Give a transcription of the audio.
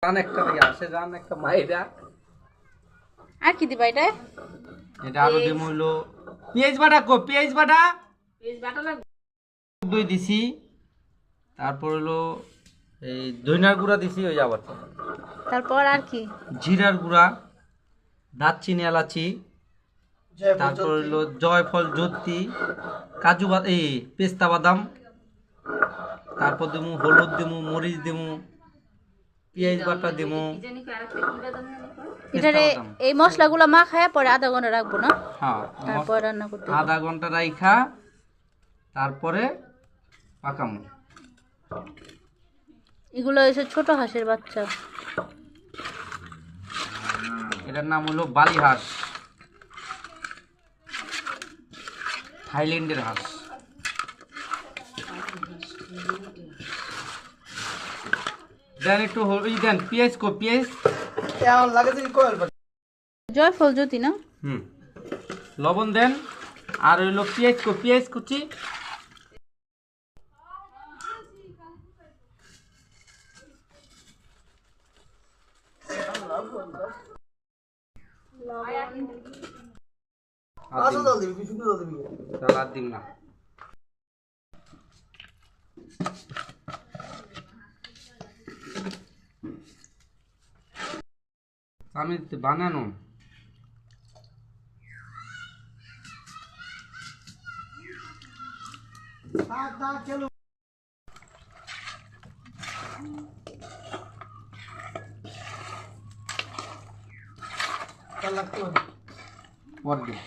Run একটা থেকে আসে রান একটা মাইরা আর কি দিবা এটা? এটা আরো দিমু হলো পেঁয়াজ বাটা পেঁয়াজ বাটা লাগবে। দই দিছি তারপর হলো এই ধনিয়ার গুঁড়া দিছি ওই আবার তারপর আর কি? জিরার গুঁড়া দারচিনি এলাচি তারপর হলো জয়ফল জ্যোতি কাজু এই পেস্তা বাদাম তারপর দিমু হলুদ দিমু মরিচ দিমু পেঁয়াজ বাটা দিমু এটারে এই মশলাগুলো মাখায়া পরে আধা ঘন্টা রাখবো না? হ্যাঁ তারপর রান্না করতে আধা ঘন্টা রাইখা তারপরে পাকামু। এগুলো হচ্ছে ছোট হাঁসের বাচ্চা। এটার নাম হলো বালি হাঁস, থাইল্যান্ডের হাঁস। দেন একটু দেন পেঁয়াজ পেঁয়াজ জয়ফল জ্যোতি না? লবণ দেন আর হইলো পেঁয়াজ কুচি আর দিম না। আমি বানানো পর দিন